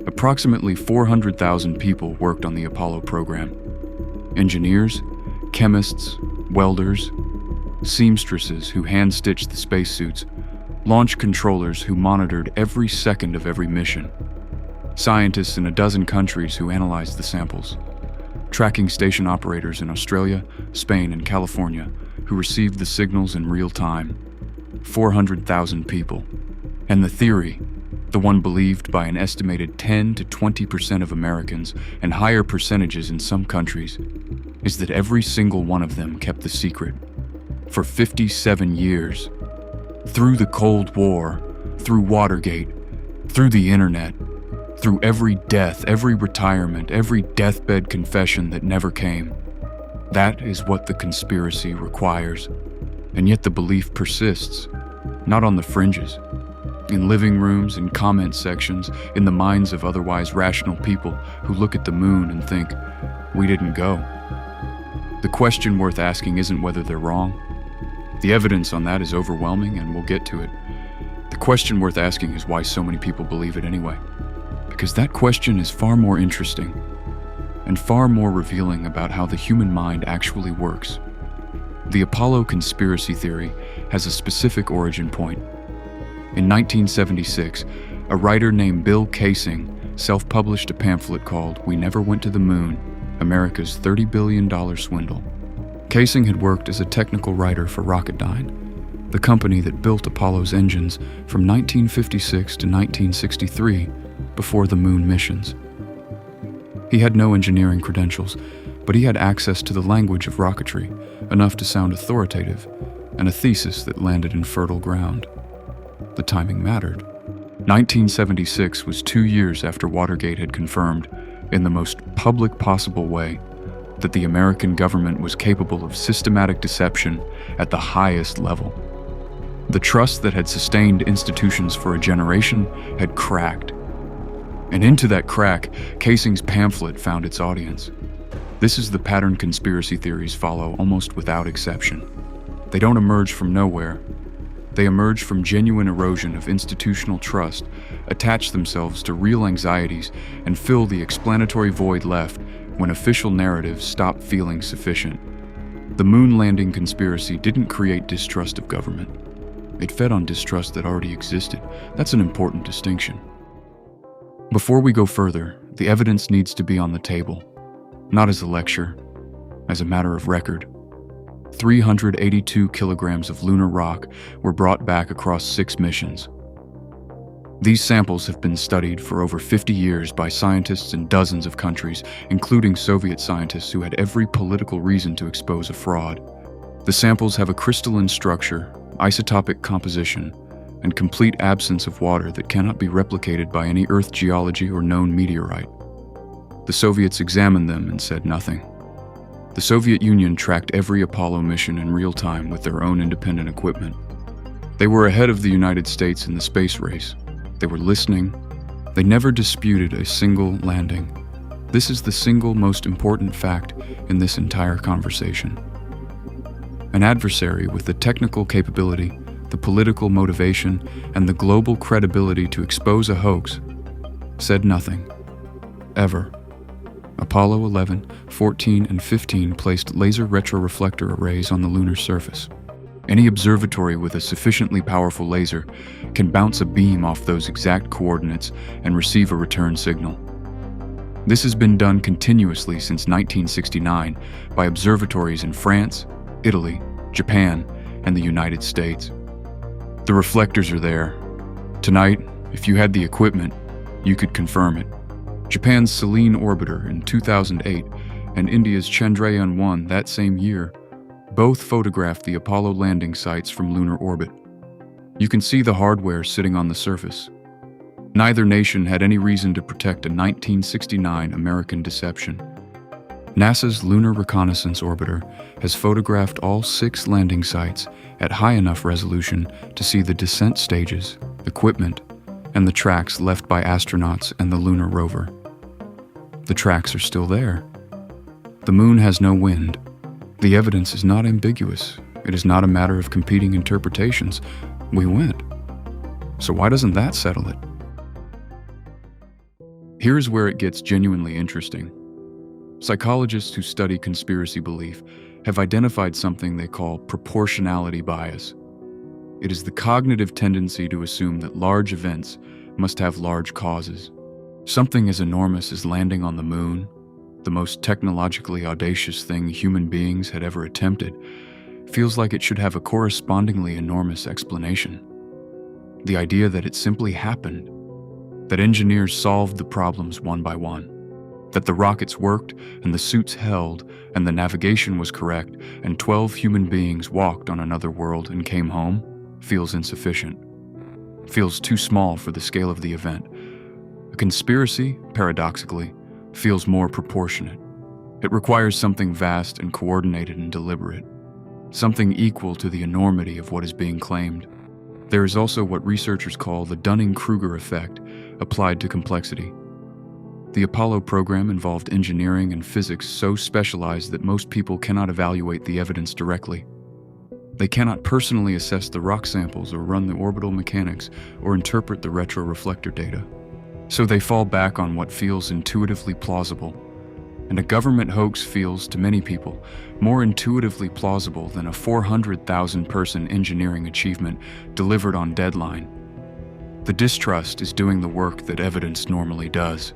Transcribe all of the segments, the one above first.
Approximately 400,000 people worked on the Apollo program. Engineers, chemists, welders, seamstresses who hand-stitched the spacesuits, launch controllers who monitored every second of every mission, scientists in a dozen countries who analyzed the samples, tracking station operators in Australia, Spain, and California who received the signals in real time. 400,000 people. And the theory, the one believed by an estimated 10 to 20% of Americans and higher percentages in some countries, is that every single one of them kept the secret for 57 years. Through the Cold War, through Watergate, through the internet, through every death, every retirement, every deathbed confession that never came. That is what the conspiracy requires. And yet the belief persists, not on the fringes, in living rooms, in comment sections, in the minds of otherwise rational people who look at the moon and think, we didn't go. The question worth asking isn't whether they're wrong. The evidence on that is overwhelming, and we'll get to it. The question worth asking is why so many people believe it anyway. Because that question is far more interesting and far more revealing about how the human mind actually works. The Apollo conspiracy theory has a specific origin point. In 1976, a writer named Bill Kaysing self-published a pamphlet called We Never Went to the Moon, America's $30 billion Swindle. Kaysing had worked as a technical writer for Rocketdyne, the company that built Apollo's engines from 1956 to 1963 before the moon missions. He had no engineering credentials, but he had access to the language of rocketry, enough to sound authoritative, and a thesis that landed in fertile ground. The timing mattered. 1976 was 2 years after Watergate had confirmed, in the most public possible way, that the American government was capable of systematic deception at the highest level. The trust that had sustained institutions for a generation had cracked. And into that crack, Kaysing's pamphlet found its audience. This is the pattern conspiracy theories follow almost without exception. They don't emerge from nowhere. They emerge from genuine erosion of institutional trust, attach themselves to real anxieties, and fill the explanatory void left when official narratives stop feeling sufficient. The moon landing conspiracy didn't create distrust of government. It fed on distrust that already existed. That's an important distinction. Before we go further, the evidence needs to be on the table, not as a lecture, as a matter of record. 382 kilograms of lunar rock were brought back across 6 missions. These samples have been studied for over 50 years by scientists in dozens of countries, including Soviet scientists who had every political reason to expose a fraud. The samples have a crystalline structure, isotopic composition, and complete absence of water that cannot be replicated by any Earth geology or known meteorite. The Soviets examined them and said nothing. The Soviet Union tracked every Apollo mission in real time with their own independent equipment. They were ahead of the United States in the space race. They were listening. They never disputed a single landing. This is the single most important fact in this entire conversation. An adversary with the technical capability, the political motivation, and the global credibility to expose a hoax said nothing. Ever. Apollo 11, 14, and 15 placed laser retroreflector arrays on the lunar surface. Any observatory with a sufficiently powerful laser can bounce a beam off those exact coordinates and receive a return signal. This has been done continuously since 1969 by observatories in France, Italy, Japan, and the United States. The reflectors are there. Tonight, if you had the equipment, you could confirm it. Japan's Selene orbiter in 2008 and India's Chandrayaan-1 that same year both photographed the Apollo landing sites from lunar orbit. You can see the hardware sitting on the surface. Neither nation had any reason to protect a 1969 American deception. NASA's Lunar Reconnaissance Orbiter has photographed all 6 landing sites at high enough resolution to see the descent stages, equipment, and the tracks left by astronauts and the lunar rover. The tracks are still there. The moon has no wind. The evidence is not ambiguous. It is not a matter of competing interpretations. We went. So why doesn't that settle it? Here's where it gets genuinely interesting. Psychologists who study conspiracy belief have identified something they call proportionality bias. It is the cognitive tendency to assume that large events must have large causes. Something as enormous as landing on the moon, the most technologically audacious thing human beings had ever attempted, feels like it should have a correspondingly enormous explanation. The idea that it simply happened, that engineers solved the problems one by one, that the rockets worked and the suits held and the navigation was correct and 12 human beings walked on another world and came home, feels insufficient. Feels too small for the scale of the event. A conspiracy, paradoxically, feels more proportionate. It requires something vast and coordinated and deliberate, something equal to the enormity of what is being claimed. There is also what researchers call the Dunning-Kruger effect applied to complexity. The Apollo program involved engineering and physics so specialized that most people cannot evaluate the evidence directly. They cannot personally assess the rock samples or run the orbital mechanics or interpret the retroreflector data. So they fall back on what feels intuitively plausible. And a government hoax feels, to many people, more intuitively plausible than a 400,000-person engineering achievement delivered on deadline. The distrust is doing the work that evidence normally does.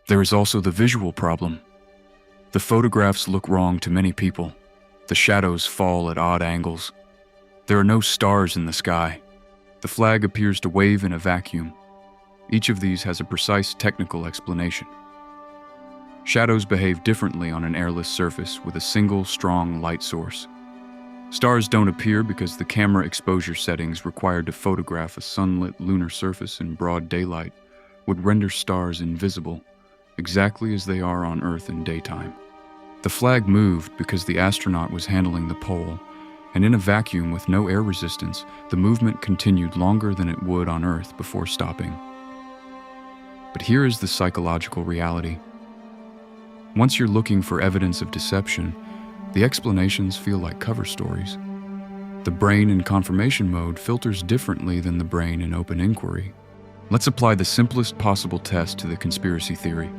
There is also the visual problem. The photographs look wrong to many people. The shadows fall at odd angles. There are no stars in the sky. The flag appears to wave in a vacuum. Each of these has a precise technical explanation. Shadows behave differently on an airless surface with a single, strong light source. Stars don't appear because the camera exposure settings required to photograph a sunlit lunar surface in broad daylight would render stars invisible, exactly as they are on Earth in daytime. The flag moved because the astronaut was handling the pole, and in a vacuum with no air resistance, the movement continued longer than it would on Earth before stopping. But here is the psychological reality. Once you're looking for evidence of deception, the explanations feel like cover stories. The brain in confirmation mode filters differently than the brain in open inquiry. Let's apply the simplest possible test to the conspiracy theory.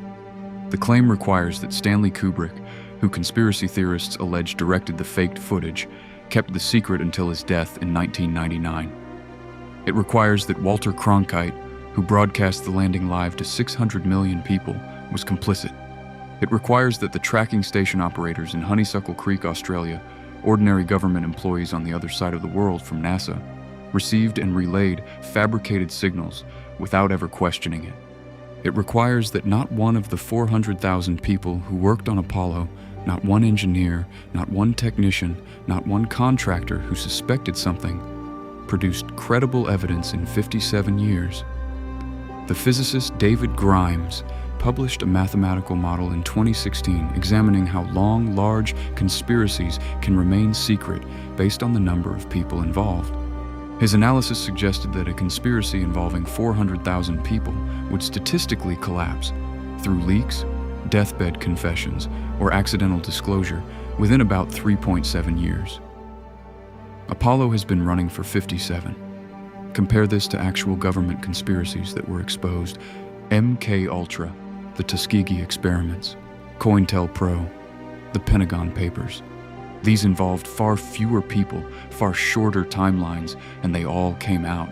The claim requires that Stanley Kubrick, who conspiracy theorists allege directed the faked footage, kept the secret until his death in 1999. It requires that Walter Cronkite, who broadcast the landing live to 600 million people, was complicit. It requires that the tracking station operators in Honeysuckle Creek, Australia, ordinary government employees on the other side of the world from NASA, received and relayed fabricated signals without ever questioning it. It requires that not one of the 400,000 people who worked on Apollo, not one engineer, not one technician, not one contractor who suspected something, produced credible evidence in 57 years. The physicist David Grimes published a mathematical model in 2016 examining how long, large conspiracies can remain secret based on the number of people involved. His analysis suggested that a conspiracy involving 400,000 people would statistically collapse through leaks, deathbed confessions, or accidental disclosure within about 3.7 years. Apollo has been running for 57. Compare this to actual government conspiracies that were exposed: MK-Ultra, the Tuskegee experiments, COINTELPRO, the Pentagon Papers. These involved far fewer people, far shorter timelines, and they all came out.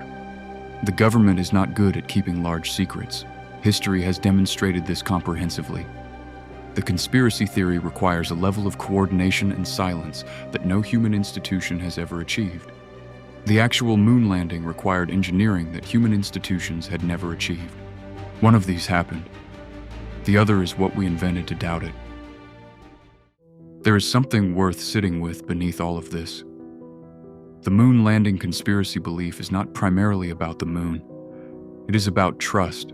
The government is not good at keeping large secrets. History has demonstrated this comprehensively. The conspiracy theory requires a level of coordination and silence that no human institution has ever achieved. The actual moon landing required engineering that human institutions had never achieved. One of these happened. The other is what we invented to doubt it. There is something worth sitting with beneath all of this. The moon landing conspiracy belief is not primarily about the moon. It is about trust,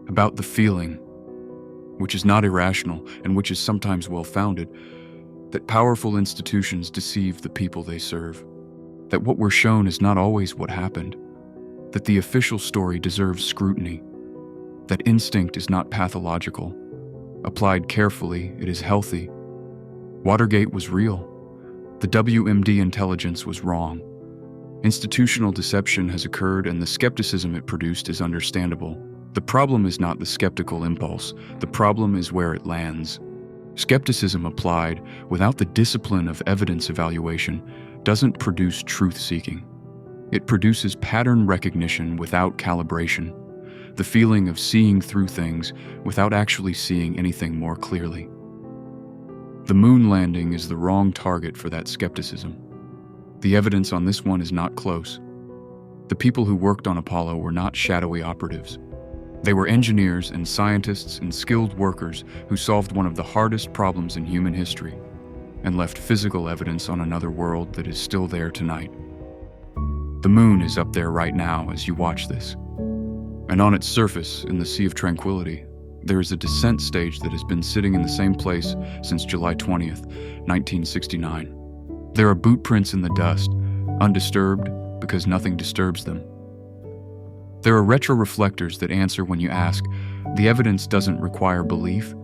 about the feeling, which is not irrational and which is sometimes well-founded, that powerful institutions deceive the people they serve, that what we're shown is not always what happened, that the official story deserves scrutiny, that instinct is not pathological. Applied carefully, it is healthy. Watergate was real. The WMD intelligence was wrong. Institutional deception has occurred, and the skepticism it produced is understandable. The problem is not the skeptical impulse, the problem is where it lands. Skepticism applied without the discipline of evidence evaluation doesn't produce truth-seeking. It produces pattern recognition without calibration, the feeling of seeing through things without actually seeing anything more clearly. The moon landing is the wrong target for that skepticism. The evidence on this one is not close. The people who worked on Apollo were not shadowy operatives. They were engineers and scientists and skilled workers who solved one of the hardest problems in human history and left physical evidence on another world that is still there tonight. The moon is up there right now as you watch this. And on its surface, in the Sea of Tranquility, there is a descent stage that has been sitting in the same place since July 20th, 1969. There are boot prints in the dust, undisturbed because nothing disturbs them. There are retroreflectors that answer when you ask. The evidence doesn't require belief,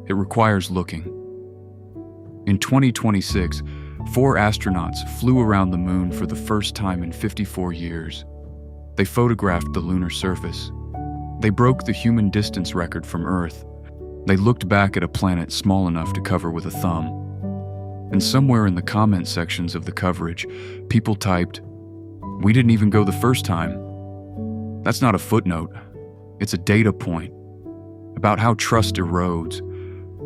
it requires looking. In 2026, 4 astronauts flew around the moon for the first time in 54 years. They photographed the lunar surface. They broke the human distance record from Earth. They looked back at a planet small enough to cover with a thumb. And somewhere in the comment sections of the coverage, people typed, "We didn't even go the first time." That's not a footnote. It's a data point about how trust erodes,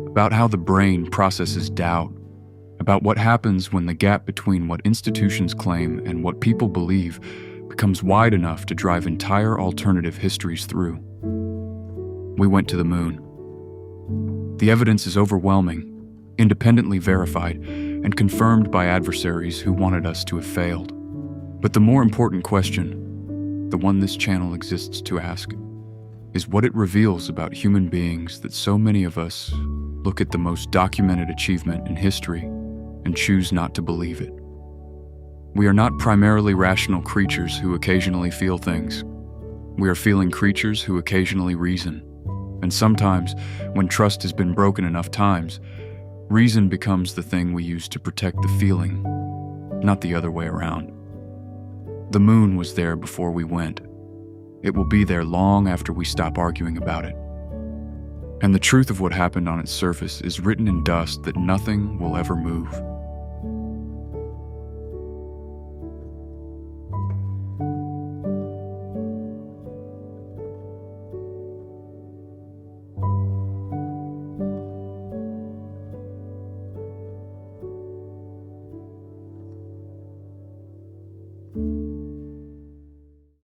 about how the brain processes doubt, about what happens when the gap between what institutions claim and what people believe becomes wide enough to drive entire alternative histories through. We went to the moon. The evidence is overwhelming, independently verified, and confirmed by adversaries who wanted us to have failed. But the more important question, the one this channel exists to ask, is what it reveals about human beings that so many of us look at the most documented achievement in history and choose not to believe it. We are not primarily rational creatures who occasionally feel things. We are feeling creatures who occasionally reason. And sometimes, when trust has been broken enough times, reason becomes the thing we use to protect the feeling, not the other way around. The moon was there before we went. It will be there long after we stop arguing about it. And the truth of what happened on its surface is written in dust that nothing will ever move.